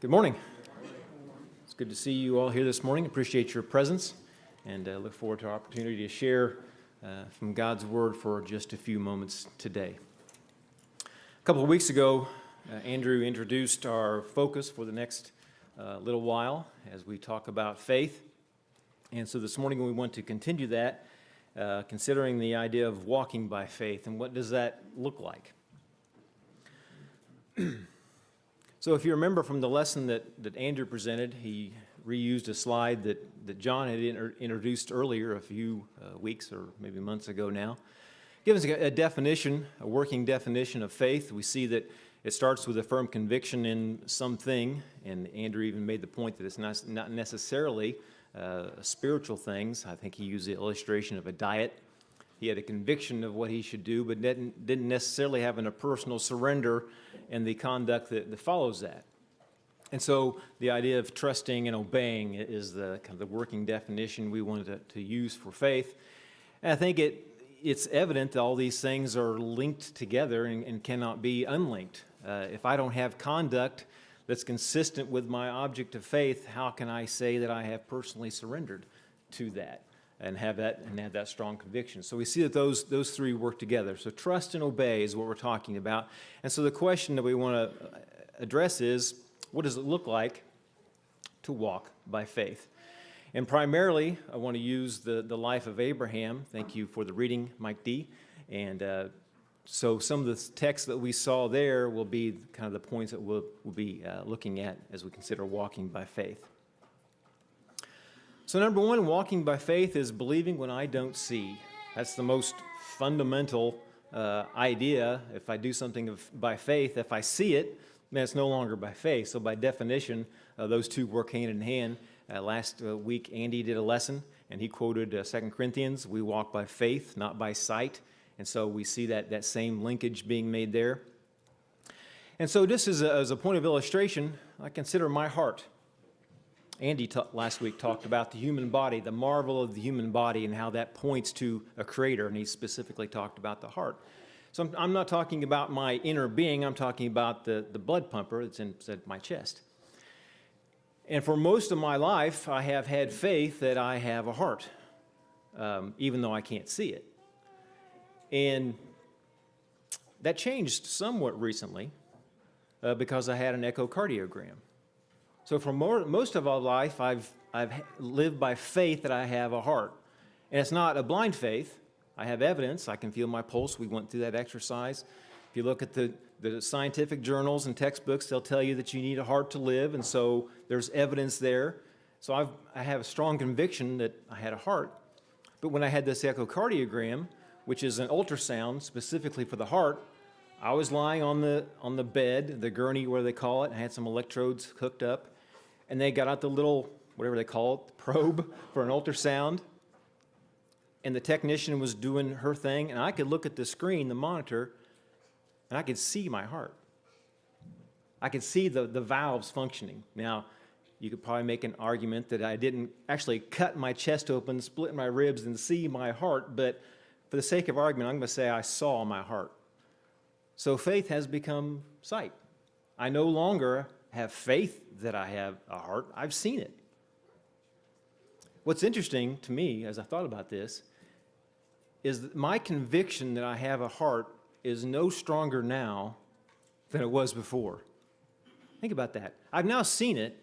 Good morning. It's good to see you all here this morning. Appreciate your presence and look forward to our opportunity to share from God's Word for just a few moments today. A couple of weeks ago, Andrew introduced our focus for the next little while as we talk about faith. And so this morning we want to continue that, considering the idea of walking by faith and what does that look like. So if you remember from the lesson that Andrew presented, he reused a slide that John had introduced earlier a few weeks or maybe months ago now. Give us a definition, a working definition of faith. We see that it starts with a firm conviction in something, and Andrew even made the point that it's not necessarily spiritual things. I think he used the illustration of a diet. He had a conviction of what he should do, but didn't necessarily have a personal surrender in the conduct that follows that. And so the idea of trusting and obeying is the kind of the working definition we wanted to use for faith. And I think it's evident that all these things are linked together and cannot be unlinked. If I don't have conduct that's consistent with my object of faith, how can I say that I have personally surrendered to that? And have that strong conviction. So we see that those three work together. So trust and obey is what we're talking about. And so the question that we want to address is, what does it look like to walk by faith? And primarily, I want to use the life of Abraham. Thank you for the reading, Mike D. And so some of the texts that we saw there will be kind of the points that we'll be looking at as we consider walking by faith. So number one, walking by faith is believing when I don't see. That's the most fundamental idea. If I do something by faith, if I see it, then it's no longer by faith. So by definition, those two work hand in hand. Last week, Andy did a lesson, and he quoted 2 Corinthians, we walk by faith, not by sight. And so we see that same linkage being made there. And so just as a point of illustration, I consider my heart. Andy last week talked about the human body, the marvel of the human body, and how that points to a creator, and he specifically talked about the heart. So I'm not talking about my inner being, I'm talking about the blood pumper that's inside my chest. And for most of my life, I have had faith that I have a heart, even though I can't see it. And that changed somewhat recently because I had an echocardiogram. So for most of our life, I've lived by faith that I have a heart. And it's not a blind faith. I have evidence. I can feel my pulse. We went through that exercise. If you look at the scientific journals and textbooks, they'll tell you that you need a heart to live, and so there's evidence there. So I have a strong conviction that I had a heart. But when I had this echocardiogram, which is an ultrasound specifically for the heart, I was lying on the bed, the gurney, where they call it. I had some electrodes hooked up, and they got out the little, whatever they call it, probe for an ultrasound, and the technician was doing her thing, and I could look at the screen, the monitor, and I could see my heart. I could see the valves functioning. Now, you could probably make an argument that I didn't actually cut my chest open, split my ribs, and see my heart, but for the sake of argument, I'm going to say I saw my heart. So faith has become sight. I no longer have faith that I have a heart. I've seen it. What's interesting to me as I thought about this is that my conviction that I have a heart is no stronger now than it was before. Think about that. I've now seen it,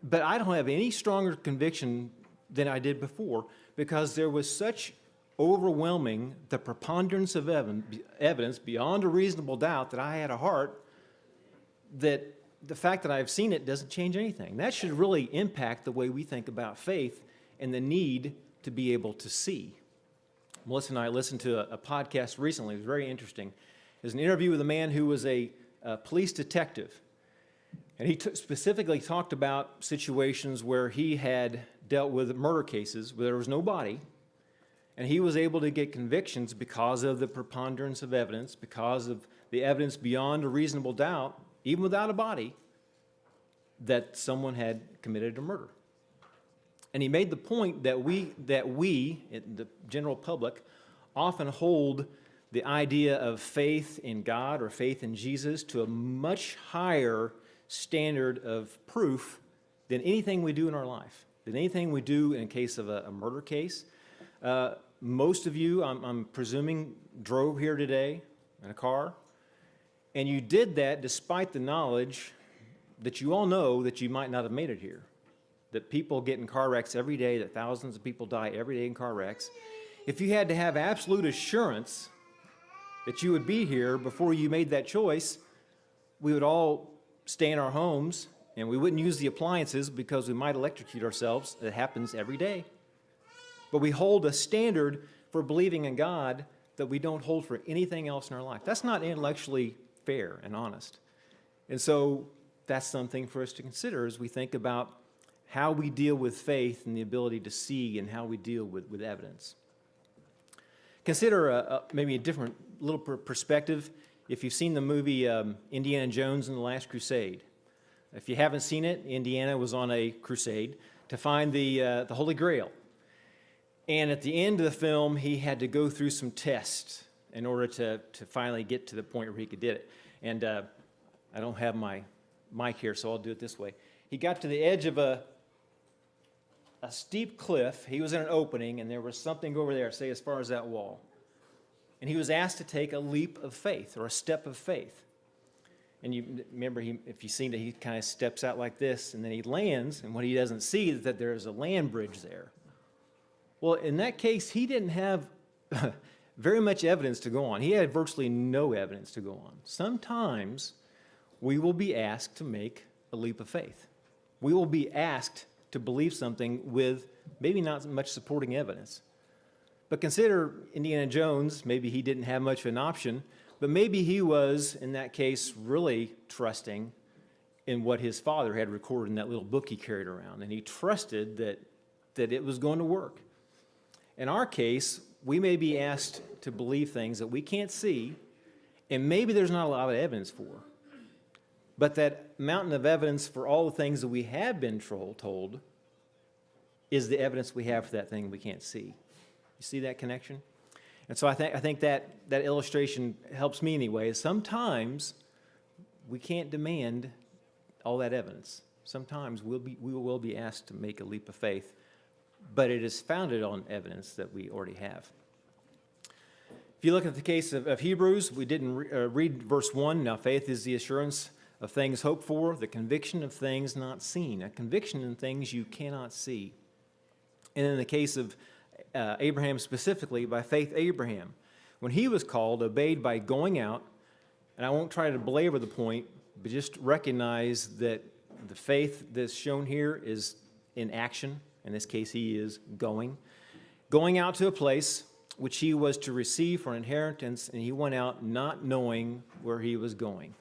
but I don't have any stronger conviction than I did before because there was such overwhelming, the preponderance of evidence beyond a reasonable doubt that I had a heart, that the fact that I've seen it doesn't change anything. That should really impact the way we think about faith and the need to be able to see. Melissa and I listened to a podcast recently. It was very interesting. It was an interview with a man who was a police detective. And he specifically talked about situations where he had dealt with murder cases where there was no body. And he was able to get convictions because of the preponderance of evidence, because of the evidence beyond a reasonable doubt, even without a body, that someone had committed a murder. And he made the point that we, the general public, often hold the idea of faith in God or faith in Jesus to a much higher standard of proof than anything we do in our life, than anything we do in case of a murder case. Most of you, I'm presuming, drove here today in a car, and you did that despite the knowledge that you all know that you might not have made it here, that people get in car wrecks every day, that thousands of people die every day in car wrecks. If you had to have absolute assurance that you would be here before you made that choice, we would all stay in our homes and we wouldn't use the appliances because we might electrocute ourselves. It happens every day. But we hold a standard for believing in God that we don't hold for anything else in our life. That's not intellectually fair and honest. And so that's something for us to consider as we think about how we deal with faith and the ability to see and how we deal with evidence. Consider maybe a different little perspective. If you've seen the movie Indiana Jones and the Last Crusade. If you haven't seen it, Indiana was on a crusade to find the Holy Grail. And at the end of the film, he had to go through some tests in order to finally get to the point where he could do it. And I don't have my mic here, so I'll do it this way. He got to the edge of a steep cliff. He was in an opening, and there was something over there, say as far as that wall. And he was asked to take a leap of faith, or a step of faith. And you remember, if you've seen it, he kind of steps out like this, and then he lands, and what he doesn't see is that there's a land bridge there. Well, in that case, he didn't have very much evidence to go on. He had virtually no evidence to go on. Sometimes we will be asked to make a leap of faith. We will be asked to believe something with maybe not much supporting evidence. But consider Indiana Jones. Maybe he didn't have much of an option, but maybe he was, in that case, really trusting in what his father had recorded in that little book he carried around, and he trusted that it was going to work. In our case, we may be asked to believe things that we can't see, and maybe there's not a lot of evidence for. But that mountain of evidence for all the things that we have been told is the evidence we have for that thing we can't see. You see that connection? And so I think that illustration helps me anyway. Sometimes we can't demand all that evidence. Sometimes we will be asked to make a leap of faith, but it is founded on evidence that we already have. If you look at the case of Hebrews, we didn't read verse 1. Now faith is the assurance of things hoped for, the conviction of things not seen. A conviction in things you cannot see. And in the case of Abraham specifically, by faith Abraham, when he was called, obeyed by going out, and I won't try to belabor the point, but just recognize that the faith that's shown here is in action. In this case, he is going out to a place which he was to receive for inheritance, and he went out not knowing where he was going.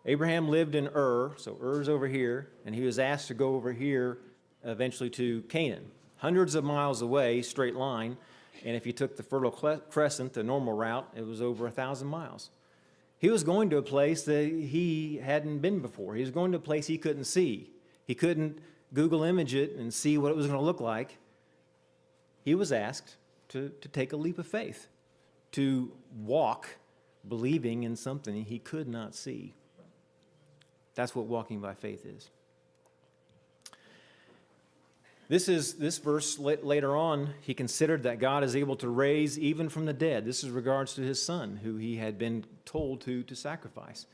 Abraham lived in Ur, so Ur's over here, and he was asked to go over here eventually to Canaan, hundreds of miles away, straight line, and if you took the Fertile Crescent, the normal route, it was over 1,000 miles. He was going to a place that he hadn't been before. He was going to a place he couldn't see. He couldn't Google image it and see what it was going to look like. He was asked to take a leap of faith, to walk believing in something he could not see. That's what walking by faith is. This verse later on, he considered that God is able to raise even from the dead. This is regards to his son, who he had been told to sacrifice.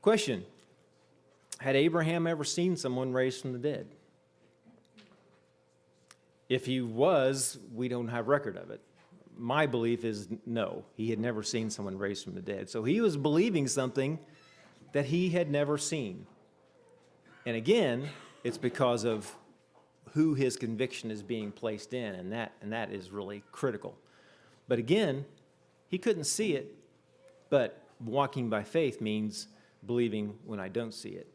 Question: had Abraham ever seen someone raised from the dead? If he was, we don't have record of it. My belief is no, he had never seen someone raised from the dead. So he was believing something that he had never seen. And again, it's because of who his conviction is being placed in, and that is really critical. But again, he couldn't see it, but walking by faith means believing when I don't see it.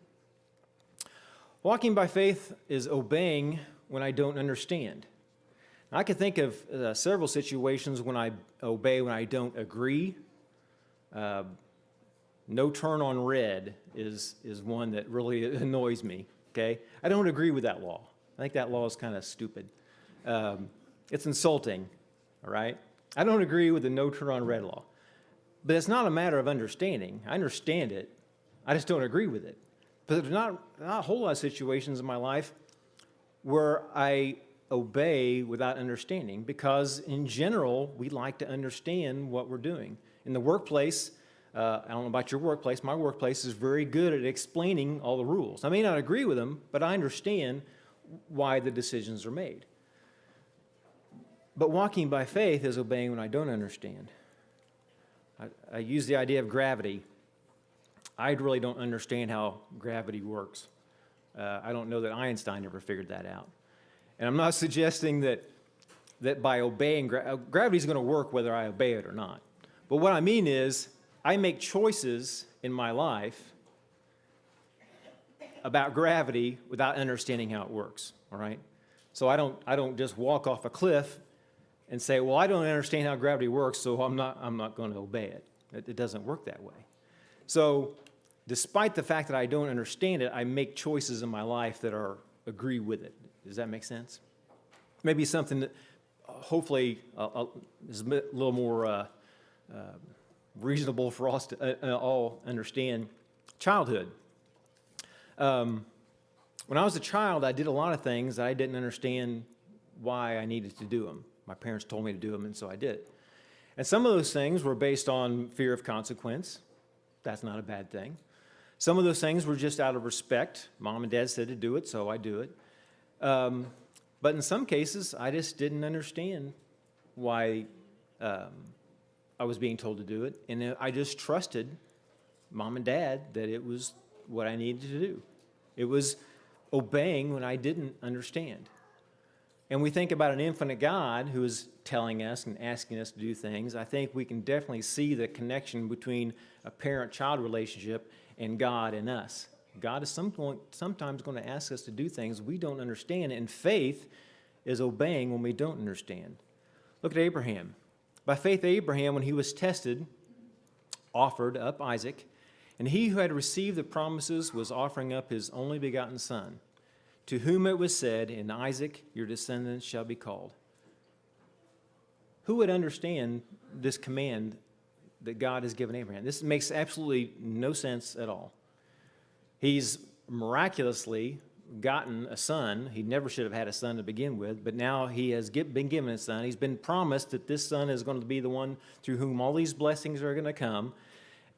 Walking by faith is obeying when I don't understand. Now, I can think of several situations when I obey when I don't agree. No turn on red is one that really annoys me, okay? I don't agree with that law. I think that law is kind of stupid. It's insulting, all right? I don't agree with the no turn on red law. But it's not a matter of understanding. I understand it. I just don't agree with it. But there's not a whole lot of situations in my life where I obey without understanding, because in general, we like to understand what we're doing. In the workplace, I don't know about your workplace, my workplace is very good at explaining all the rules. I may not agree with them, but I understand why the decisions are made. But walking by faith is obeying when I don't understand. I use the idea of gravity. I really don't understand how gravity works. I don't know that Einstein ever figured that out. And I'm not suggesting that by obeying, gravity is going to work whether I obey it or not. But what I mean is, I make choices in my life about gravity without understanding how it works, all right? So I don't just walk off a cliff and say, well, I don't understand how gravity works, so I'm not going to obey it. It doesn't work that way. So despite the fact that I don't understand it, I make choices in my life that agree with it. Does that make sense? Maybe something that hopefully is a little more reasonable for us to all understand. Childhood. When I was a child, I did a lot of things that I didn't understand why I needed to do them. My parents told me to do them, and so I did. And some of those things were based on fear of consequence. That's not a bad thing. Some of those things were just out of respect. Mom and Dad said to do it, so I do it. But in some cases, I just didn't understand why I was being told to do it, and I just trusted Mom and Dad that it was what I needed to do. It was obeying when I didn't understand. And we think about an infinite God who is telling us and asking us to do things. I think we can definitely see the connection between a parent-child relationship and God and us. God is sometimes going to ask us to do things we don't understand, and faith is obeying when we don't understand. Look at Abraham. By faith, Abraham, when he was tested, offered up Isaac, and he who had received the promises was offering up his only begotten son, to whom it was said, in Isaac your descendants shall be called. Who would understand this command that God has given Abraham? This makes absolutely no sense at all. He's miraculously gotten a son. He never should have had a son to begin with, but now he has been given a son. He's been promised that this son is going to be the one through whom all these blessings are going to come,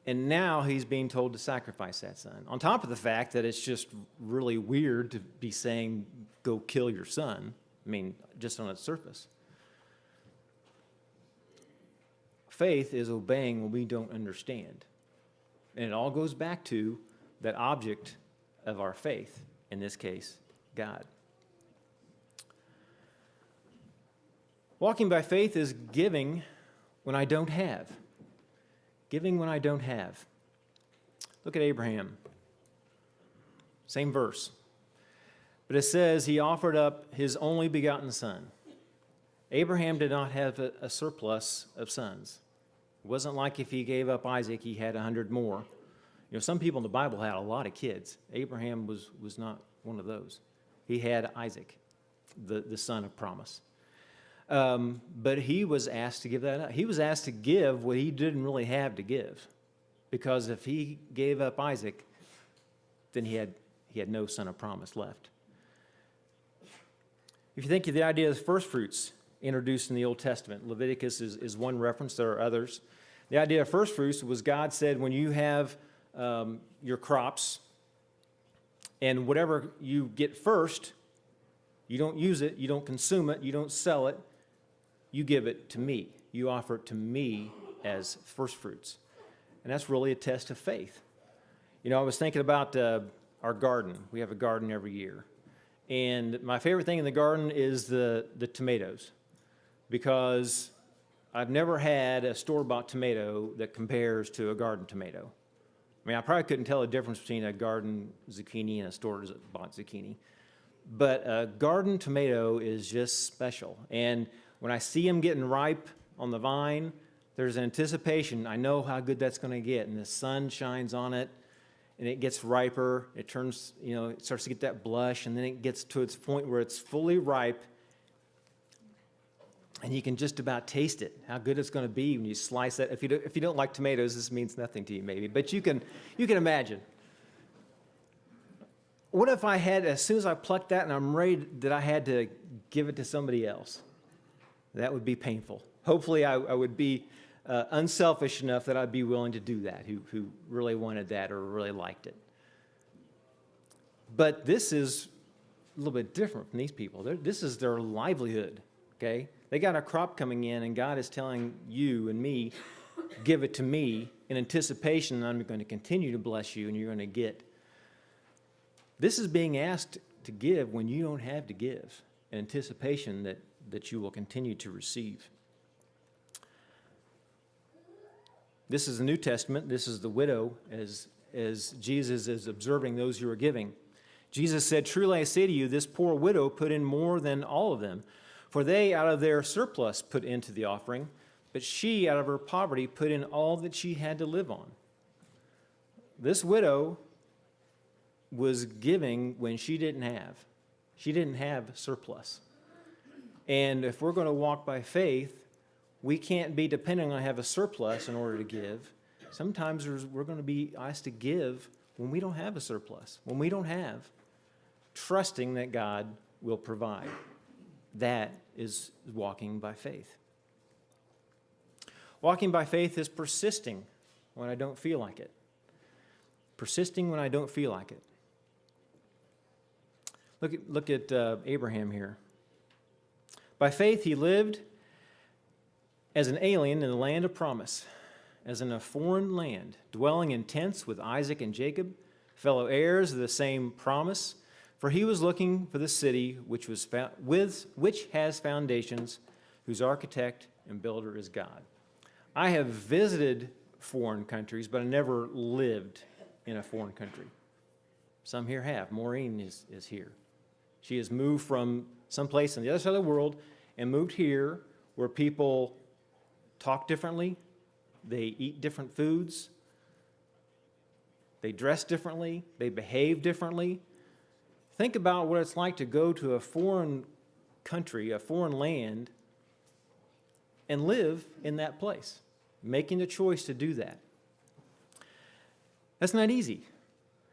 and now he's being told to sacrifice that son. On top of the fact that it's just really weird to be saying, go kill your son. I mean, just on its surface. Faith is obeying when we don't understand. And it all goes back to that object of our faith, in this case, God. Walking by faith is giving when I don't have. Giving when I don't have. Look at Abraham. Same verse. But it says he offered up his only begotten son. Abraham did not have a surplus of sons. It wasn't like if he gave up Isaac, he had 100 more. You know, some people in the Bible had a lot of kids. Abraham was not one of those. He had Isaac, the son of promise. But he was asked to give that up. He was asked to give what he didn't really have to give. Because if he gave up Isaac, then he had no son of promise left. If you think of the idea of first fruits introduced in the Old Testament, Leviticus is one reference, there are others. The idea of first fruits was God said when you have your crops, and whatever you get first, you don't use it, you don't consume it, you don't sell it, you give it to me. You offer it to me as first fruits. And that's really a test of faith. You know, I was thinking about our garden. We have a garden every year. And my favorite thing in the garden is the tomatoes, because I've never had a store-bought tomato that compares to a garden tomato. I mean, I probably couldn't tell the difference between a garden zucchini and a store-bought zucchini. But a garden tomato is just special. And when I see them getting ripe on the vine, there's anticipation. I know how good that's going to get. And the sun shines on it, and it gets riper. It turns, you know, it starts to get that blush, and then it gets to its point where it's fully ripe. And you can just about taste it, how good it's going to be when you slice it. If you don't like tomatoes, this means nothing to you maybe, but you can imagine. What if I had, as soon as I plucked that and I'm ready, that I had to give it to somebody else? That would be painful. Hopefully I would be unselfish enough that I'd be willing to do that, who really wanted that or really liked it. But this is a little bit different from these people. This is their livelihood, okay? They got a crop coming in, and God is telling you and me, give it to me in anticipation that I'm going to continue to bless you and you're going to get. This is being asked to give when you don't have to give, in anticipation that you will continue to receive. This is the New Testament. This is the widow as Jesus is observing those who are giving. Jesus said, "Truly I say to you, this poor widow put in more than all of them, for they out of their surplus put into the offering, but she out of her poverty put in all that she had to live on." This widow was giving when she didn't have. She didn't have surplus. And if we're going to walk by faith, we can't be dependent on have a surplus in order to give. Sometimes we're going to be asked to give when we don't have a surplus, when we don't have, trusting that God will provide. That is walking by faith. Walking by faith is persisting when I don't feel like it. Persisting when I don't feel like it. Look at Abraham here. By faith he lived as an alien in the land of promise, as in a foreign land, dwelling in tents with Isaac and Jacob, fellow heirs of the same promise. For he was looking for the city which has foundations, whose architect and builder is God. I have visited foreign countries, but I never lived in a foreign country. Some here have. Maureen is here. She has moved from someplace on the other side of the world and moved here where people talk differently, they eat different foods, they dress differently, they behave differently. Think about what it's like to go to a foreign country, a foreign land, and live in that place, making the choice to do that. That's not easy.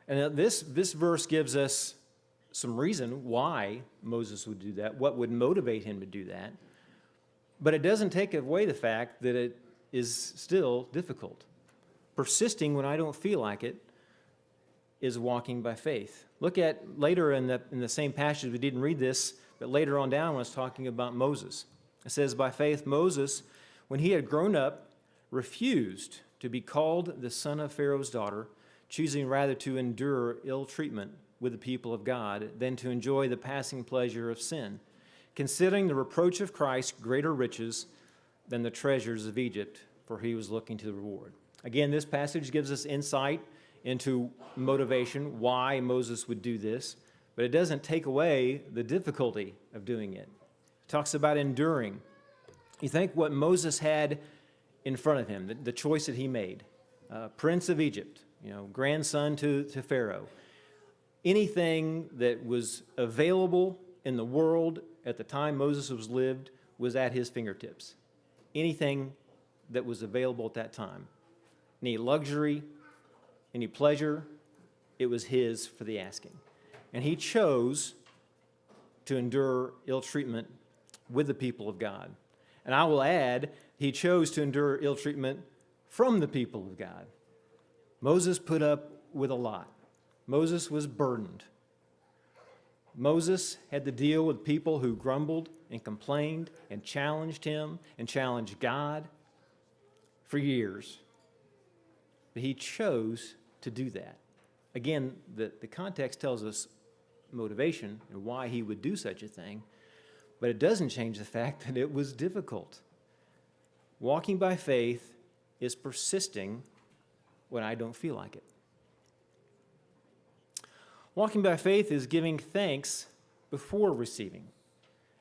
And this verse gives us some reason why Moses would do that, what would motivate him to do that. But it doesn't take away the fact that it is still difficult. Persisting when I don't feel like it is walking by faith. Look at later in the same passage, we didn't read this, but later on down when it's talking about Moses. It says, by faith Moses, when he had grown up, refused to be called the son of Pharaoh's daughter, choosing rather to endure ill treatment with the people of God than to enjoy the passing pleasure of sin, considering the reproach of Christ greater riches than the treasures of Egypt, for he was looking to the reward. Again, this passage gives us insight into motivation, why Moses would do this, but it doesn't take away the difficulty of doing it. It talks about enduring. You think what Moses had in front of him, the choice that he made, prince of Egypt, grandson to Pharaoh. Anything that was available in the world at the time Moses lived was at his fingertips. Anything that was available at that time. Any luxury, any pleasure, it was his for the asking. And he chose to endure ill treatment with the people of God. And I will add, he chose to endure ill treatment from the people of God. Moses put up with a lot. Moses was burdened. Moses had to deal with people who grumbled and complained and challenged him and challenged God for years. But he chose to do that. Again, the context tells us motivation and why he would do such a thing, but it doesn't change the fact that it was difficult. Walking by faith is persisting when I don't feel like it. Walking by faith is giving thanks before receiving.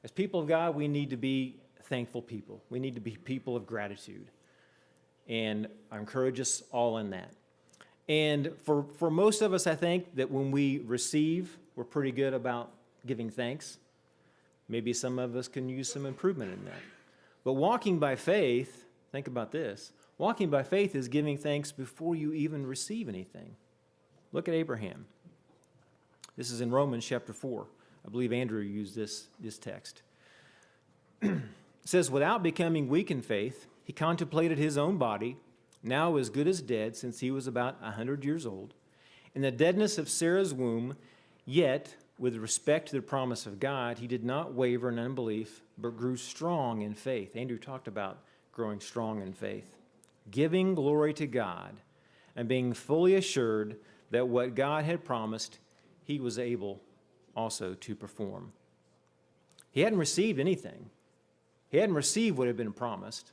As people of God, we need to be thankful people. We need to be people of gratitude. And I encourage us all in that. And for most of us, I think that when we receive, we're pretty good about giving thanks. Maybe some of us can use some improvement in that. But walking by faith, think about this. Walking by faith is giving thanks before you even receive anything. Look at Abraham. This is in Romans chapter 4. I believe Andrew used this text. It says, without becoming weak in faith, he contemplated his own body, now as good as dead, since he was about 100 years old, in the deadness of Sarah's womb, yet, with respect to the promise of God, he did not waver in unbelief, but grew strong in faith. Andrew talked about growing strong in faith, giving glory to God, and being fully assured that what God had promised, he was able also to perform. He hadn't received anything. He hadn't received what had been promised,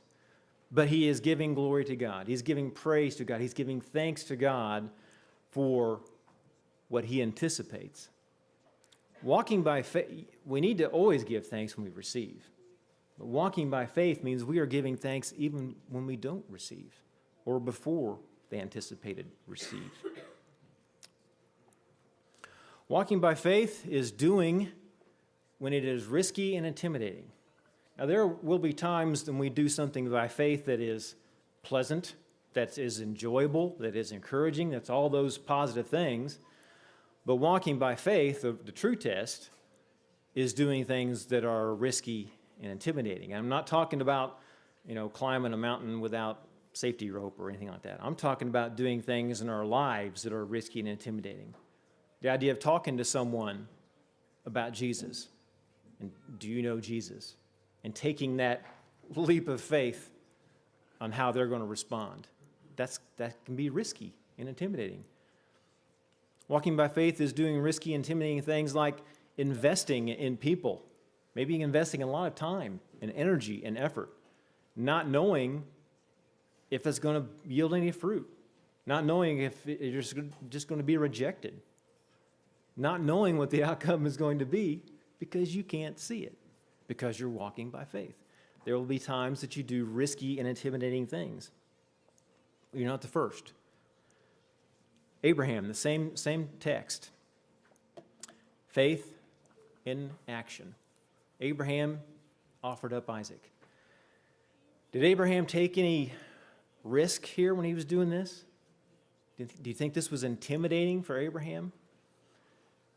but he is giving glory to God. He's giving praise to God. He's giving thanks to God for what he anticipates. Walking by faith, we need to always give thanks when we receive. But walking by faith means we are giving thanks even when we don't receive or before the anticipated receive. Walking by faith is doing when it is risky and intimidating. Now, there will be times when we do something by faith that is pleasant, that is enjoyable, that is encouraging, that's all those positive things. But walking by faith, the true test, is doing things that are risky and intimidating. I'm not talking about, climbing a mountain without safety rope or anything like that. I'm talking about doing things in our lives that are risky and intimidating. The idea of talking to someone about Jesus, and do you know Jesus? And taking that leap of faith on how they're going to respond. That can be risky and intimidating. Walking by faith is doing risky, intimidating things like investing in people, maybe investing a lot of time and energy and effort, not knowing if it's going to yield any fruit, not knowing if it's just going to be rejected, not knowing what the outcome is going to be because you can't see it, because you're walking by faith. There will be times that you do risky and intimidating things. You're not the first. Abraham, the same text. Faith in action. Abraham offered up Isaac. Did Abraham take any risk here when he was doing this? Do you think this was intimidating for Abraham?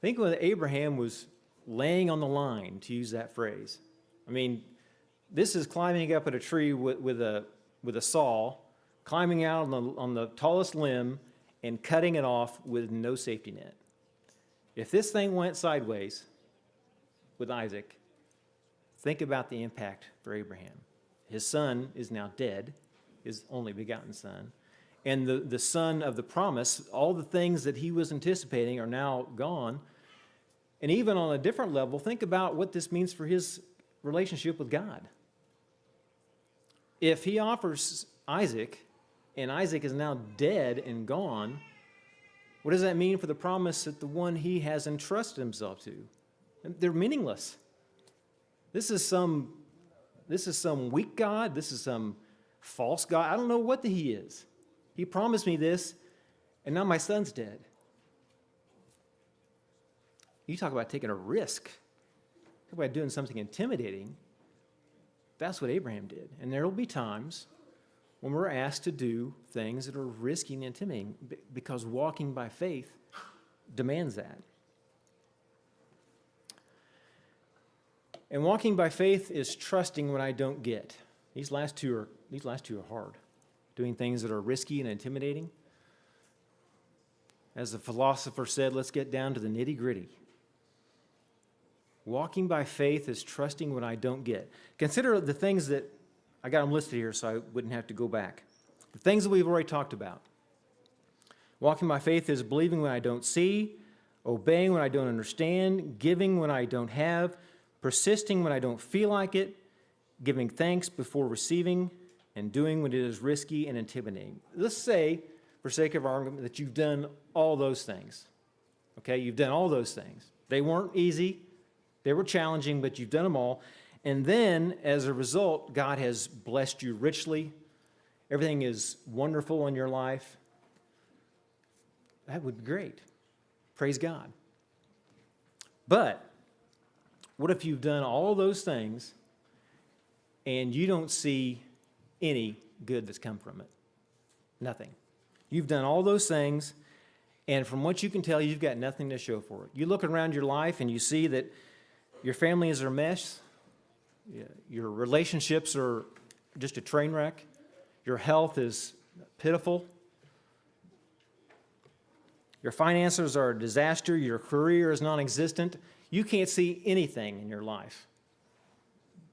Think when Abraham was laying on the line, to use that phrase. I mean, this is climbing up at a tree with a saw, climbing out on the tallest limb, and cutting it off with no safety net. If this thing went sideways with Isaac, think about the impact for Abraham. His son is now dead, his only begotten son, and the son of the promise, all the things that he was anticipating are now gone. And even on a different level, think about what this means for his relationship with God. If he offers Isaac, and Isaac is now dead and gone, what does that mean for the promise that the one he has entrusted himself to? They're meaningless. This is some weak God. This is some false God. I don't know what he is. He promised me this, and now my son's dead. You talk about taking a risk. Talk about doing something intimidating. That's what Abraham did. And there will be times when we're asked to do things that are risky and intimidating because walking by faith demands that. And walking by faith is trusting what I don't get. These last two are hard. Doing things that are risky and intimidating. As the philosopher said, let's get down to the nitty-gritty. Walking by faith is trusting what I don't get. Consider the things that, I got them listed here so I wouldn't have to go back. The things that we've already talked about. Walking by faith is believing when I don't see, obeying when I don't understand, giving when I don't have, persisting when I don't feel like it, giving thanks before receiving, and doing when it is risky and intimidating. Let's say, for sake of argument, that you've done all those things. Okay, you've done all those things. They weren't easy. They were challenging, but you've done them all. And then, as a result, God has blessed you richly. Everything is wonderful in your life. That would be great. Praise God. But what if you've done all those things and you don't see any good that's come from it? Nothing. You've done all those things And from what you can tell, you've got nothing to show for it. You look around your life and you see that your family is a mess. Your relationships are just a train wreck. Your health is pitiful. Your finances are a disaster. Your career is non-existent. You can't see anything in your life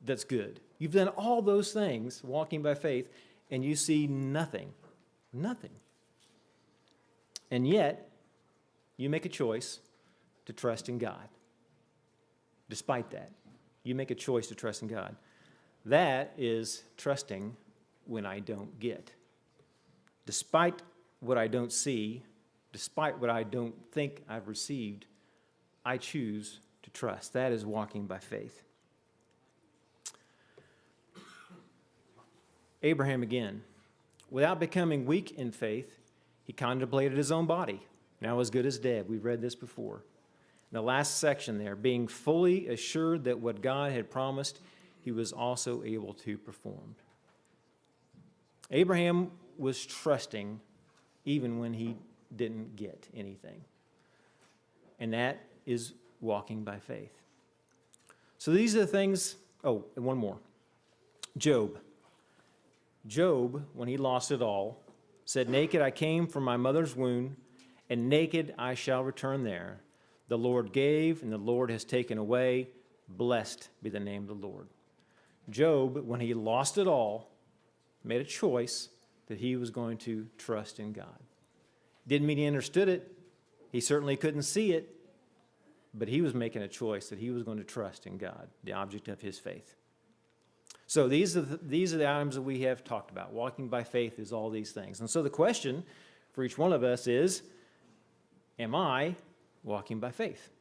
that's good. You've done all those things, walking by faith, and you see nothing. Nothing. And yet, you make a choice to trust in God. Despite that, you make a choice to trust in God. That is trusting when I don't get. Despite what I don't see, despite what I don't think I've received, I choose to trust. That is walking by faith. Abraham again. Without becoming weak in faith, he contemplated his own body, now as good as dead. We've read this before. In the last section there, being fully assured that what God had promised, he was also able to perform. Abraham was trusting even when he didn't get anything. And that is walking by faith. So these are the things. Oh, and one more. Job. Job, when he lost it all, said, "Naked I came from my mother's womb, and naked I shall return there. The Lord gave, and the Lord has taken away. Blessed be the name of the Lord." Job, when he lost it all, made a choice that he was going to trust in God. Didn't mean he understood it. He certainly couldn't see it, but he was making a choice that he was going to trust in God, the object of his faith. So these are the items that we have talked about. Walking by faith is all these things. And so the question for each one of us is, am I walking by faith?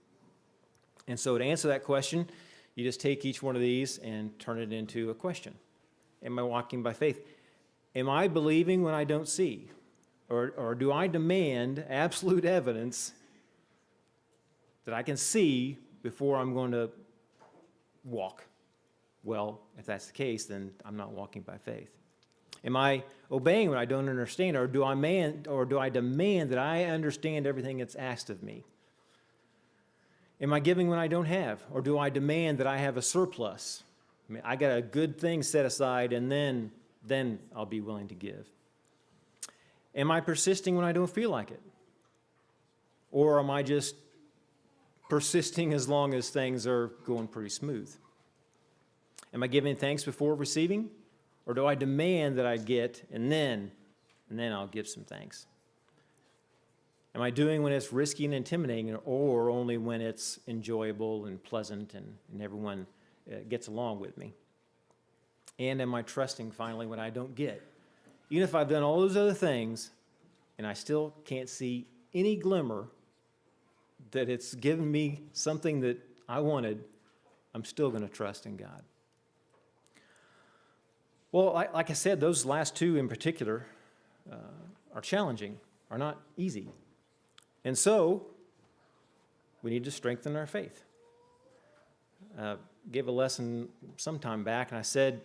And so to answer that question, you just take each one of these and turn it into a question. Am I walking by faith? Am I believing when I don't see? Or do I demand absolute evidence that I can see before I'm going to walk? Well, if that's the case, then I'm not walking by faith. Am I obeying when I don't understand, or do I demand that I understand everything that's asked of me? Am I giving when I don't have, or do I demand that I have a surplus? I mean, I got a good thing set aside, and then I'll be willing to give. Am I persisting when I don't feel like it? Or am I just persisting as long as things are going pretty smooth? Am I giving thanks before receiving? Or do I demand that I get and then I'll give some thanks? Am I doing when it's risky and intimidating, or only when it's enjoyable and pleasant and everyone gets along with me? And am I trusting finally when I don't get? Even if I've done all those other things and I still can't see any glimmer that it's given me something that I wanted, I'm still going to trust in God. Well, like I said, those last two in particular are challenging, are not easy. And so, we need to strengthen our faith. Gave a lesson some time back, and I said,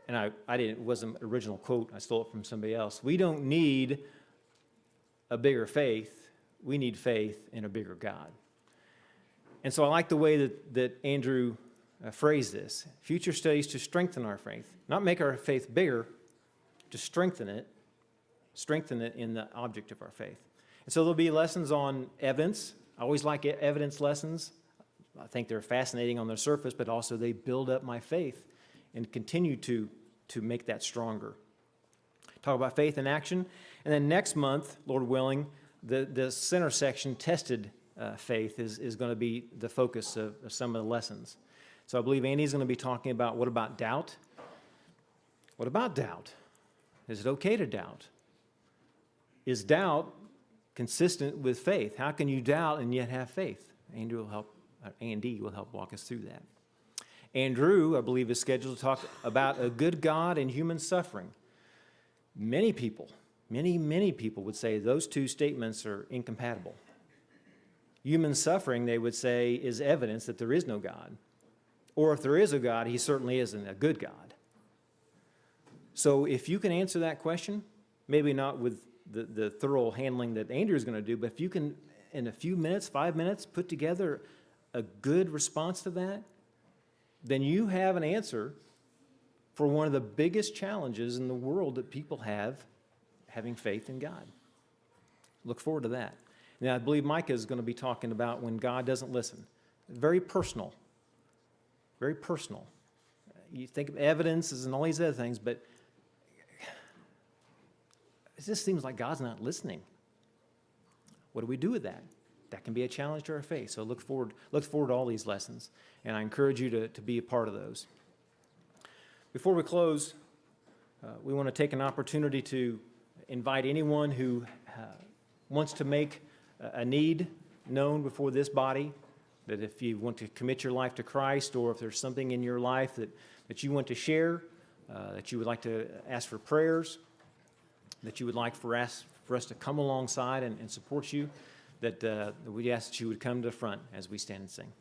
and it wasn't an original quote, I stole it from somebody else, we don't need a bigger faith, we need faith in a bigger God. And so I like the way that Andrew phrased this. Future studies to strengthen our faith, not make our faith bigger, to strengthen it in the object of our faith. And so there'll be lessons on evidence. I always like evidence lessons. I think they're fascinating on their surface, but also they build up my faith and continue to make that stronger. Talk about faith in action. And then next month, Lord willing, the center section, tested faith, is going to be the focus of some of the lessons. So I believe Andy's going to be talking about what about doubt? What about doubt? Is it okay to doubt? Is doubt consistent with faith? How can you doubt and yet have faith? Andy will help walk us through that. Andrew, I believe, is scheduled to talk about a good God and human suffering. Many people would say those two statements are incompatible. Human suffering, they would say, is evidence that there is no God. Or if there is a God, he certainly isn't a good God. So if you can answer that question, maybe not with the thorough handling that Andrew's going to do, but if you can, in a few minutes, 5 minutes, put together a good response to that, then you have an answer for one of the biggest challenges in the world that people have, having faith in God. Look forward to that. Now, I believe Micah is going to be talking about when God doesn't listen. Very personal. Very personal. You think of evidences and all these other things, but it just seems like God's not listening. What do we do with that? That can be a challenge to our faith. So look forward to all these lessons, and I encourage you to be a part of those. Before we close, we want to take an opportunity to invite anyone who wants to make a need known before this body, that if you want to commit your life to Christ, or if there's something in your life that you want to share, that you would like to ask for prayers, that you would like for us to come alongside and support you, that we ask that you would come to the front as we stand and sing.